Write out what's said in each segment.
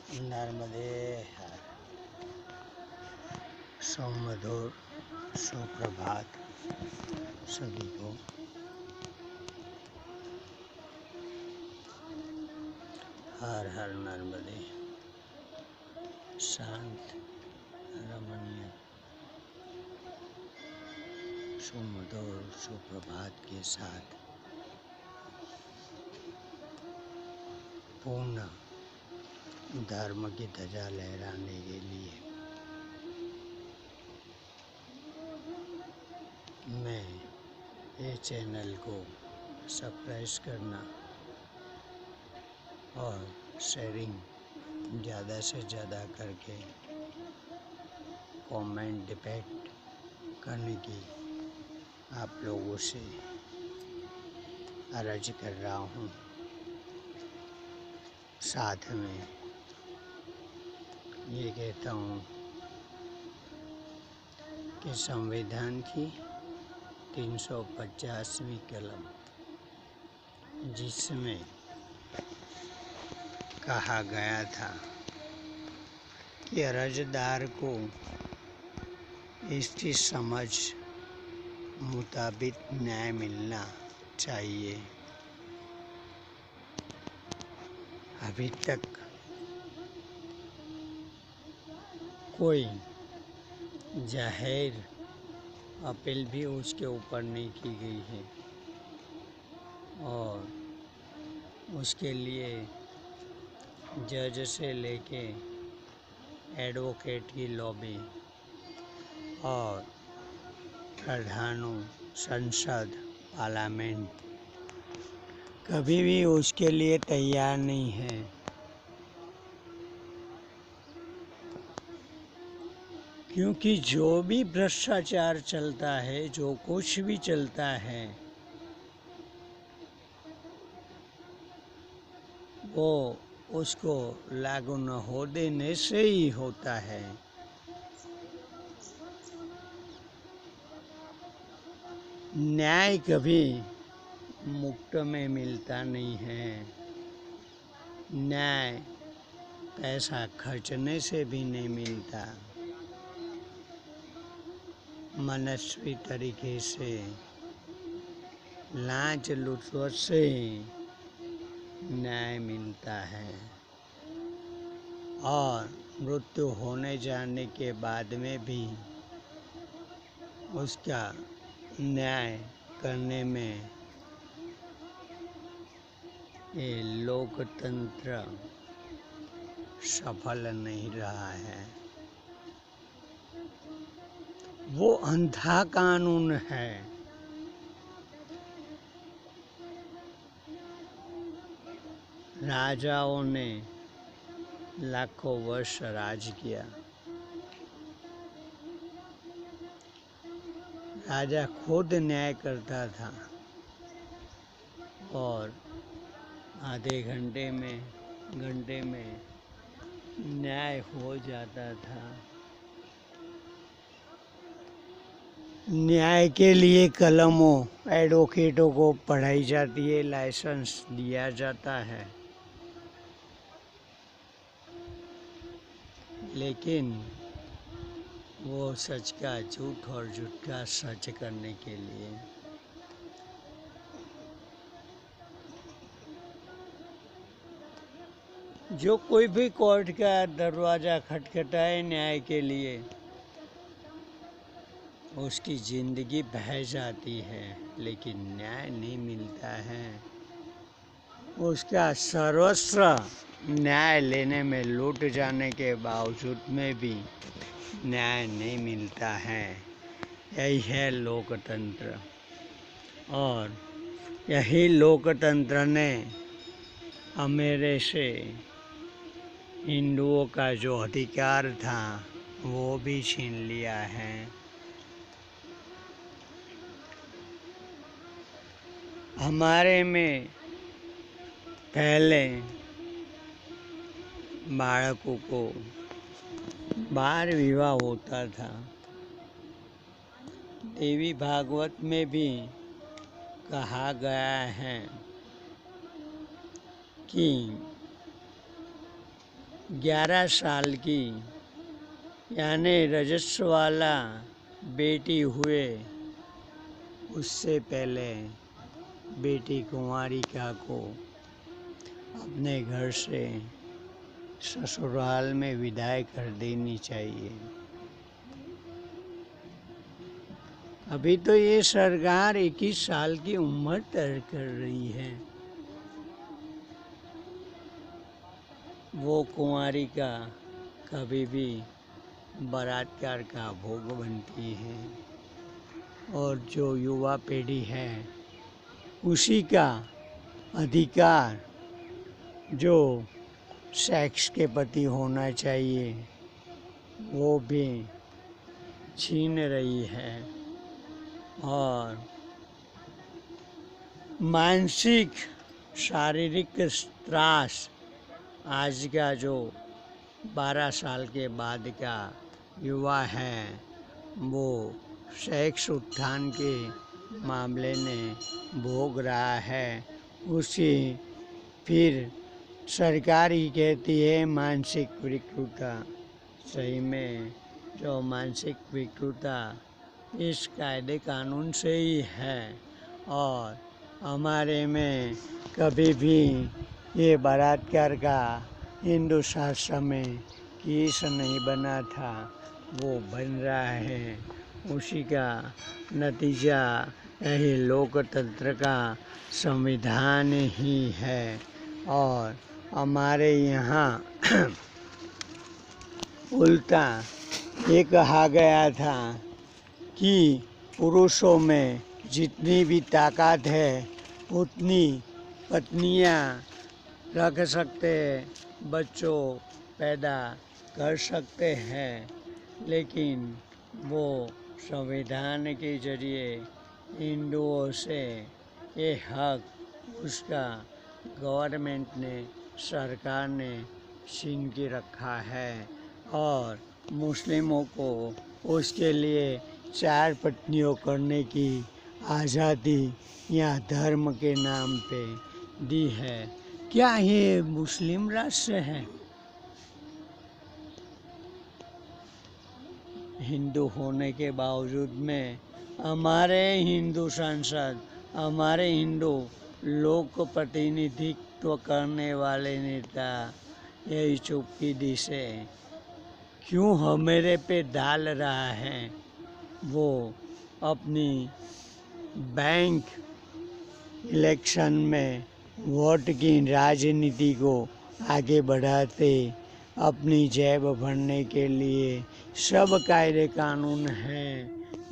नर्मदे हर। सुमधुर सुप्रभात सभी को। हर हर नर्मदे। शांत रमणीय सुमधुर सुप्रभात के साथ पूर्ण धर्म की ध्वजा लहराने के लिए मैं ये चैनल को सब्सक्राइब करना और शेयरिंग ज़्यादा से ज़्यादा करके कमेंट डिपेक्ट करने की आप लोगों से अर्ज कर रहा हूँ। साथ में ये कहता हूँ कि संविधान की 350वीं कलम, जिसमें कहा गया था कि अर्जदार को इसकी समझ मुताबिक न्याय मिलना चाहिए, अभी तक कोई जाहिर अपील भी उसके ऊपर नहीं की गई है और उसके लिए जज से लेके एडवोकेट की लॉबी और प्रधानों संसद पार्लियामेंट कभी भी उसके लिए तैयार नहीं है। क्योंकि जो भी भ्रष्टाचार चलता है, जो कुछ भी चलता है, वो उसको लागू न हो देने से ही होता है। न्याय कभी मुफ्त में मिलता नहीं है। न्याय पैसा खर्चने से भी नहीं मिलता। मनस्वी तरीके से लांच लुटवट से न्याय मिलता है और मृत्यु होने जाने के बाद में भी उसका न्याय करने में ये लोकतंत्र सफल नहीं रहा है। वो अंधा कानून है। राजाओं ने लाखों वर्ष राज किया। राजा खुद न्याय करता था और आधे घंटे में न्याय हो जाता था। न्याय के लिए कलमों एडवोकेटों को पढ़ाई जाती है, लाइसेंस दिया जाता है, लेकिन वो सच का झूठ और झूठ का सच करने के लिए जो कोई भी कोर्ट का दरवाज़ा खटखटाए न्याय के लिए, उसकी ज़िंदगी बह जाती है, लेकिन न्याय नहीं मिलता है। उसका सर्वस्व न्याय लेने में लूट जाने के बावजूद में भी न्याय नहीं मिलता है। यही है लोकतंत्र और यही लोकतंत्र ने मेरे से हिंदुओं का जो अधिकार था वो भी छीन लिया है। हमारे में पहले बालकों को बाल विवाह होता था। देवी भागवत में भी कहा गया है कि 11 साल की यानी रजस्व वाला बेटी हुए उससे पहले बेटी कुंवारिका को अपने घर से ससुराल में विदाई कर देनी चाहिए। अभी तो ये सरकार 21 साल की उम्र तय कर रही है। वो कुंवारिका कभी भी बलात्कार का भोग बनती है और जो युवा पीढ़ी है उसी का अधिकार जो सेक्स के प्रति होना चाहिए वो भी छीन रही है और मानसिक शारीरिक त्रास आज का जो 12 साल के बाद का युवा है वो सेक्स उत्थान के मामले में भोग रहा है। उसी फिर सरकार ही कहती है मानसिक विकृता। सही में जो मानसिक विकृता इस कायदे कानून से ही है और हमारे में कभी भी ये बलात्कार का हिंदू शास्त्र में केस नहीं बना था, वो बन रहा है। उसी का नतीजा यही लोकतंत्र का संविधान ही है और हमारे यहाँ उल्टा ये कहा गया था कि पुरुषों में जितनी भी ताकत है उतनी पत्नियाँ रख सकते हैं, बच्चों पैदा कर सकते हैं, लेकिन वो संविधान के जरिए हिंदुओं से ये हक उसका गवर्नमेंट ने सरकार ने छीन के रखा है और मुस्लिमों को उसके लिए 4 पत्नियों करने की आज़ादी या धर्म के नाम पे दी है। क्या ये मुस्लिम राष्ट्र है? हिंदू होने के बावजूद में हमारे हिंदू सांसद, हमारे हिंदू लोक प्रतिनिधित्व करने वाले नेता यही चुपकी से क्यों हमारे पे डाल रहा है। वो अपनी बैंक इलेक्शन में वोट की राजनीति को आगे बढ़ाते अपनी जेब भरने के लिए सब कायदे कानून हैं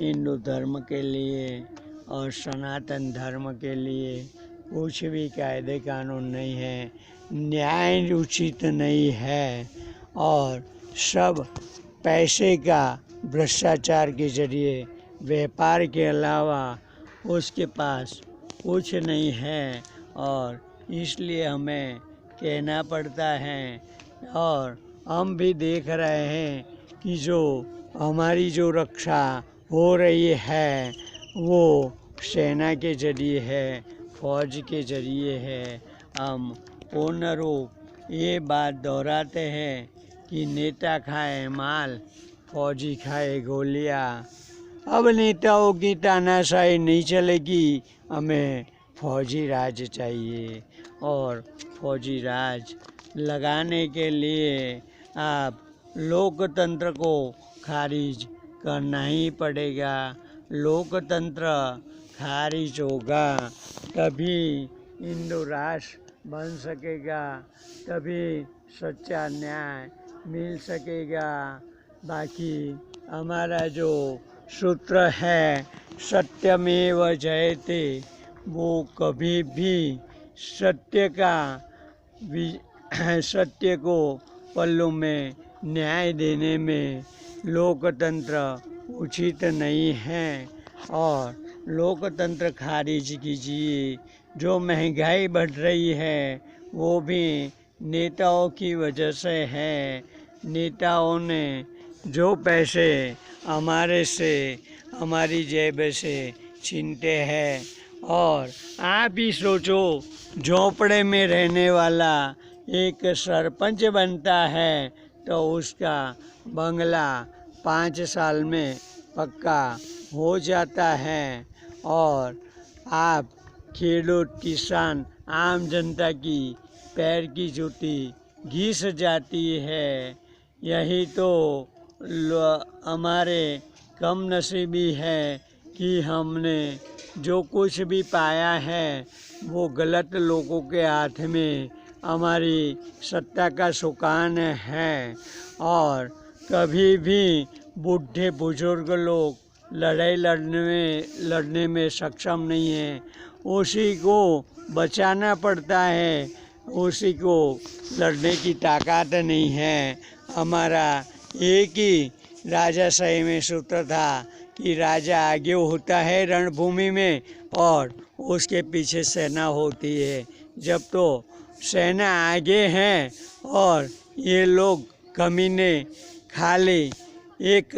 हिंदू धर्म के लिए और सनातन धर्म के लिए कुछ भी कायदे कानून नहीं है, न्याय उचित नहीं है और सब पैसे का भ्रष्टाचार के जरिए व्यापार के अलावा उसके पास कुछ नहीं है और इसलिए हमें कहना पड़ता है और हम भी देख रहे हैं कि जो हमारी जो रक्षा हो रही है वो सेना के जरिए है, फौज के जरिए है। हम पूर्ण रूप ये बात दोहराते हैं कि नेता खाए माल, फौजी खाए गोलियां। अब नेताओं की तानाशाही नहीं चलेगी, हमें फौजी राज चाहिए और फौजी राज लगाने के लिए आप लोकतंत्र को खारिज करना ही पड़ेगा। लोकतंत्र खारिज होगा तभी हिंदू राष्ट्र बन सकेगा, तभी सच्चा न्याय मिल सकेगा। बाकी हमारा जो सूत्र है सत्यमेव जयते, वो कभी भी सत्य को पल्लू में न्याय देने में लोकतंत्र उचित नहीं है और लोकतंत्र खारिज कीजिए। जो महंगाई बढ़ रही है वो भी नेताओं की वजह से है। नेताओं ने जो पैसे हमारे से, हमारी जेब से छीनते हैं और आप ही सोचो झोंपड़े में रहने वाला एक सरपंच बनता है तो उसका बंगला 5 साल में पक्का हो जाता है। और आप खेडूत किसान आम जनता की पैर की जूती घिस जाती है। यही तो हमारे कम नसीबी है कि हमने जो कुछ भी पाया है वो गलत लोगों के हाथ में हमारी सत्ता का सुकान है। और कभी भी बूढ़े बुजुर्ग लोग लड़ाई लड़ने में सक्षम नहीं है, उसी को बचाना पड़ता है, उसी को लड़ने की ताकत नहीं है। हमारा एक ही राजाशाही में सूत्र था कि राजा आगे होता है रणभूमि में और उसके पीछे सेना होती है। जब तो सेना आगे हैं और ये लोग कमीने खाली एक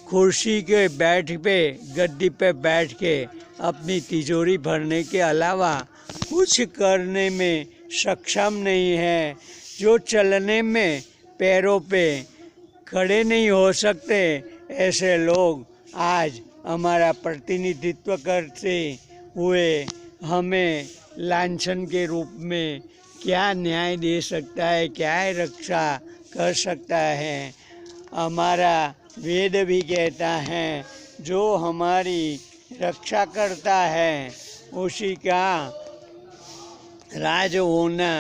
कुर्सी के गद्दी पे बैठ के अपनी तिजोरी भरने के अलावा कुछ करने में सक्षम नहीं है। जो चलने में पैरों पे खड़े नहीं हो सकते, ऐसे लोग आज हमारा प्रतिनिधित्व करते हुए हमें लांछन के रूप में क्या न्याय दे सकता है, क्या रक्षा कर सकता है। हमारा वेद भी कहता है जो हमारी रक्षा करता है उसी का राज होना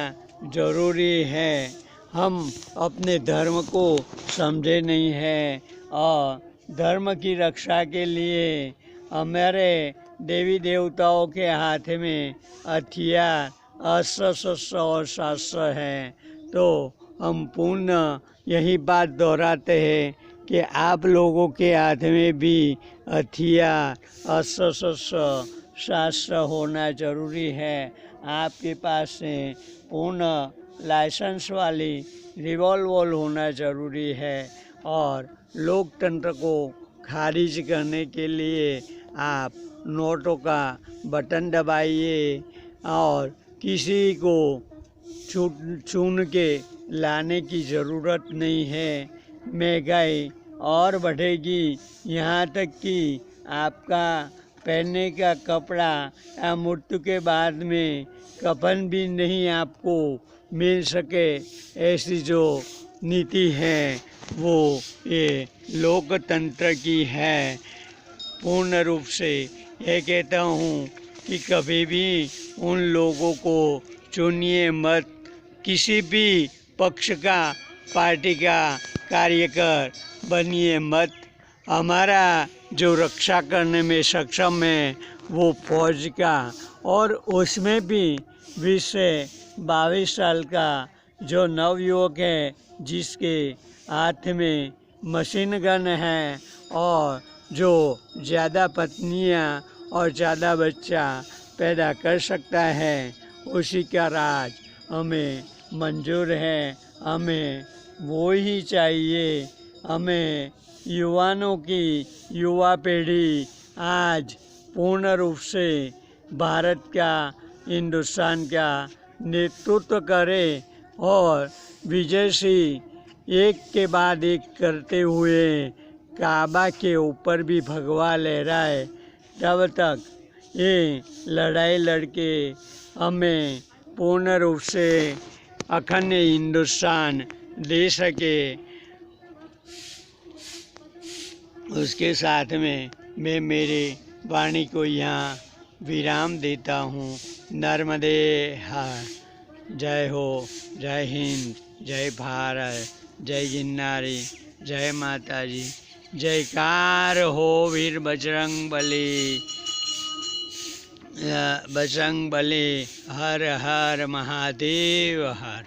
जरूरी है। हम अपने धर्म को समझे नहीं हैं और धर्म की रक्षा के लिए हमारे देवी देवताओं के हाथ में हथियार अस्त्र शस्त्र और शास्त्र हैं। तो हम पुनः यही बात दोहराते हैं कि आप लोगों के हाथ में भी हथियार अस्त्र शस्त्र शास्त्र होना जरूरी है। आपके पास से पूर्ण लाइसेंस वाली रिवॉल्वर होना ज़रूरी है। और लोकतंत्र को खारिज करने के लिए आप नोटों का बटन दबाइए और किसी को चुन के लाने की ज़रूरत नहीं है। महंगाई और बढ़ेगी, यहाँ तक कि आपका पहनने का कपड़ा या मृत्यु के बाद में कफन भी नहीं आपको मिल सके। ऐसी जो नीति है वो ये लोकतंत्र की है। पूर्ण रूप से ये कहता हूँ कि कभी भी उन लोगों को चुनिए मत, किसी भी पक्ष का पार्टी का कार्यकर बनिए मत। हमारा जो रक्षा करने में सक्षम है वो फौज का, और उसमें भी 20 से 22 साल का जो नवयुवक है जिसके हाथ में मशीन गन है और जो ज़्यादा पत्नियां और ज़्यादा बच्चा पैदा कर सकता है, उसी का राज हमें मंजूर है। हमें वो ही चाहिए। हमें युवाओं की युवा पीढ़ी आज पूर्ण रूप से भारत का, हिंदुस्तान का नेतृत्व करे और विजय सिंह एक के बाद एक करते हुए काबा के ऊपर भी भगवा लहराए, तब तक ये लड़ाई लड़के हमें पूर्ण रूप से अखंड हिंदुस्तान दे सके। उसके साथ में मैं मेरे वाणी को यहाँ विराम देता हूँ। नर्मदे हर। जय हो, जय हिंद, जय भारत, जय जिन्नारी, जय माता जी। जयकार हो वीर बजरंग बली। बजरंग बली। हर हर महादेव हर।